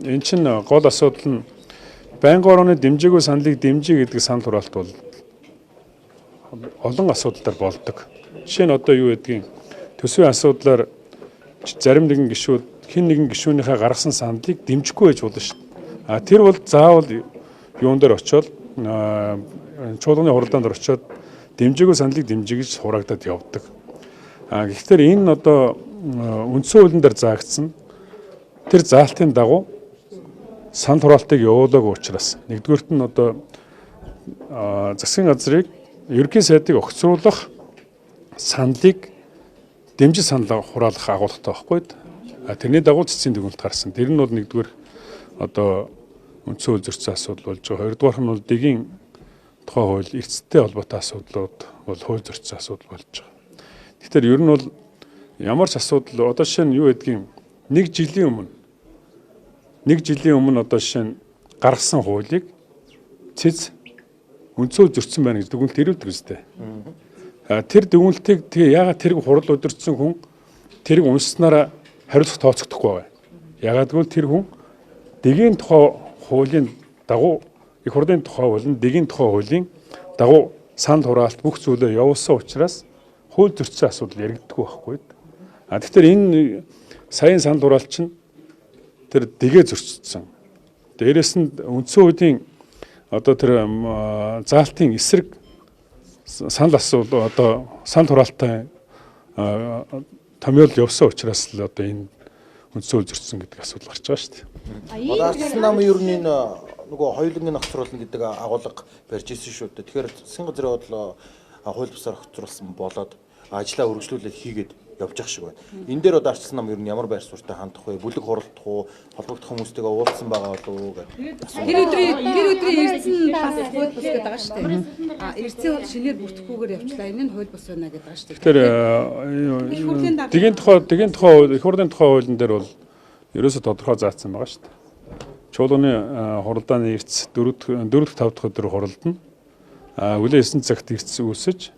эн чинь гол асуудал нь байнгын орооны дэмжээгүй саналыг дэмжиж гэдэг санал хураалт бол олон асуудалтай болдог. Жишээ нь одоо юу гэдгийг төсвийн асуудлаар зарим нэгэн гишүүд хэн нэгэн гишүүнийхээ гаргасан саналыг дэмжихгүй байж болно шүү дээ. Тэр бол заавал юун дээр очиод чуулганы хуралдаанд очиод дэмжээгүй саналыг дэмжиж хураагдаад явдаг. Гэхдээ энэ одоо үндсэн хуулийн дээр заагдсан тэр заалтын дагуу санал хураалтыг явуулаагүй учраас нэгдүгээрт нь одоо засгийн газрыг ерөнхий сайдыг огцруулах саналыг дэмжиж санал хураалах агуулгатай байхгүй. Тэрний дагуу цэцгийн дүгнэлт гарсан. Тэр нь бол нэгдүгээр одоо үндсэн хууль зөрчсөн асуудал болж байгаа. Хоёрдугаар нь бол дэгийн тухай хууль эрсдэлтэй холбоотой асуудлууд бол хууль зөрчсөн асуудал болж байгаа. Тэгэхээр ер нь бол ямар ч асуудал одоо жишээ нь юу гэдгийг нэг жилийн өмнө одоо жишээ нь гаргасан хуулийг цэц үндсэн хууль зөрчсөн байна гэж дүгнэлт ирүүлдэг үстэй. Тэр дүгнэлтийг яагаад тэрг хурал удирдсан хүн тэрг уншснараа хариуцлага тооцохдохгүй байгаа. Яагаад гэвэл тэр хүн дэгийн тухай хуулийн дагуу их хурлын тухай болон дэгийн тухай хуулийн дагуу санал хураалт бүх зүйлээ явуулсан учраас хууль зөрчсөн асуудал яригддаггүй байхгүй. Тэгэхээр энэ саяын санал хураалт чинь тэр дэгээ зөрчсөн. Дээрээс нь үндсэн хуулийн одоо тэр заалтын эсрэг санал асуудал одоо санал хураалттай томьёол явсан учраас л одоо энэ үндсэн хууль зөрчсөн гэдэг асуудал гарч байгаа шүү дээ. Ардсан намын ер нь нөгөө хоёулангийн огцруулна гэдэг агуулга барьж ирсэн шүү дээ. Тэгэхээр засгийн газрын бодлоо хууль бусаар огцруулсан болоод ажлаа үргэлжлүүлээд хийгээд явж явах шиг байна. Энэ дээр одоо ардсан нам ер нь ямар байр суурьтай хандах вэ? Бүлэг хуралдах уу? Холбогдох хүмүүстэйгээ уулзсан байгаа болов уу гэдэг. Тэр өдрийн эрдсэн бас хууль бус гэдэг байгаа шүү дээ. Эрдсэн бол шинээр бүртгэхгүйгээр явчлаа. Энэ нь хууль бус байна гэдэг байгаа шүү дээ. Тэгэхээр дэгийн тухай их хурлын тухай хуулийн дээр бол ерөөсө тодорхой заасан байгаа шүү дээ. Чуулганы хуралдааны эрдэс 4-5 дахь өдөр хуралдана. Үлээ 9 цагт эрдэс үүсэж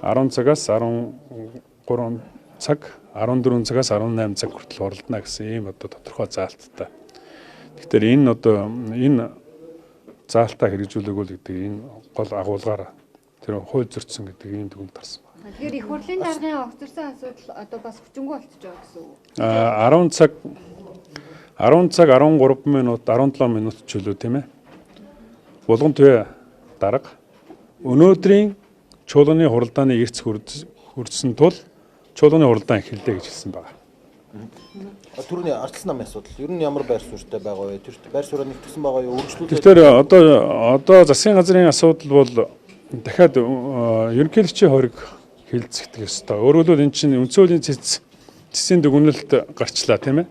10 цагаас 13 цаг 14 цагаас 18 цаг хүртэл хуралдана гэсэн ийм одоо тодорхой заалттай. Тэгэхээр энэ заалтаа хэрэгжүүлээг үл гэдэг энэ гол агуулгаар тэр хууль зөрчсөн гэдэг ийм дүгнэлт гарсан байна. Тэгэхээр их хурлын даргын огцорсон асуудал одоо бас хүчингүй болчихж байгаа гэсэн үг. 10 цаг 13 минут 17 минут ч үлээ тийм ээ. Булган твэ дарга өнөөдрийн чуулганы хуралдааны эрдэс хүрсэн тул чуулганы хуралдаан эхэллээ гэж хэлсэн байна. Түрүүний ардсан намын асуудал ер нь ямар байр суурьтай байгаа вэ? Тэр байр сууриа нэгтгэсэн байгаа юу? Үргэлжлүүлээд. Тэгэхээр одоо засгийн газрын асуудал бол дахиад ерөнхийлөгчийн хориг хилцэгдэх ёстой. Өөрөөр хэлбэл энэ чинь үндсэн хуулийн цэцгийн дүгнэлт гарчлаа тийм ээ.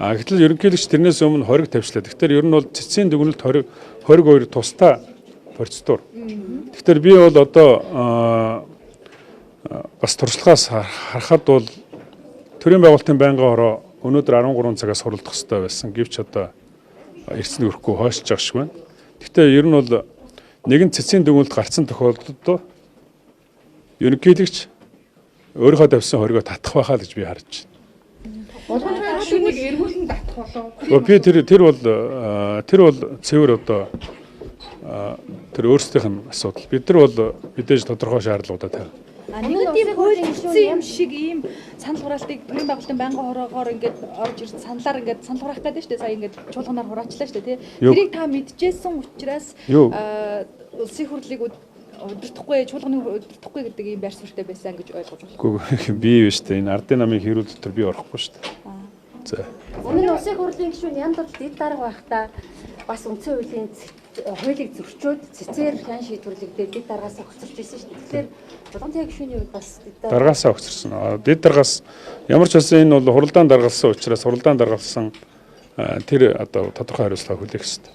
Гэтэл ерөнхийлөгч тэрнээс өмнө хориг тавьчлаа. Тэгэхээр ер нь бол цэцгийн дүгнэлт хориг хоёр тусдаа процедур. Тэгэхээр би бол одоо бас туршлагаас харахад бол төрийн байгуулалтын байнгын хороо өнөөдөр 13 цагаас хуралдах хэрэгтэй байсан. Гэвч одоо эрсдэл өрөхгүй хойшиж байгаа шиг байна. Гэхдээ ер нь бол нэгэн цэцгийн дүгнэлт гарсан тохиолдолд ерөнхийлөгч өөрийнхөө тавьсан хоригоо татах байхаа л гэж би харж байна. Болгон түүнийг эргүүлэн татах болов. Би тэр бол цэвэр одоо тэр өөрсдийнх нь асуудал. Бид нар бол мэдээж тодорхой шаардлагуудаа тавина. Нэг тийм хууль юм шиг ийм санал хураалтыг төрийн байгуулалтын байнгын хороогоор ингээд орж ирсэн саналаар ингээд санал хураах гэдэг шүү дээ. Сая ингээд чуулганаар хураачлаа шүү дээ, тий. Тэрийг та мэдчихсэн учраас улсын хурлыг удирдахгүй, чуулганы удирдахгүй гэдэг ийм байр суурьтай байсан гэж ойлгож байна. Үгүй би биш дээ. Энэ ардын намын хэрүүл дотор би орохгүй шүү дээ. За. Өмнө нь улсын хурлын гишүүн янз бүр дэд дарга байхдаа бас үндсэн хуулийн хуулийг зөрчөөд цэцээр хян шийдвэрлэгдээд дэд даргаас огцорч ирсэн шүү дээ. Тэгэхээр Булган гишүүний үед бас даргаас огцорсон. Дэд даргаас ямар ч байсан энэ бол хуралдаан даргалсан учраас хуралдаан даргалсан тэр одоо тодорхой хариуцлага хүлээх ёстой.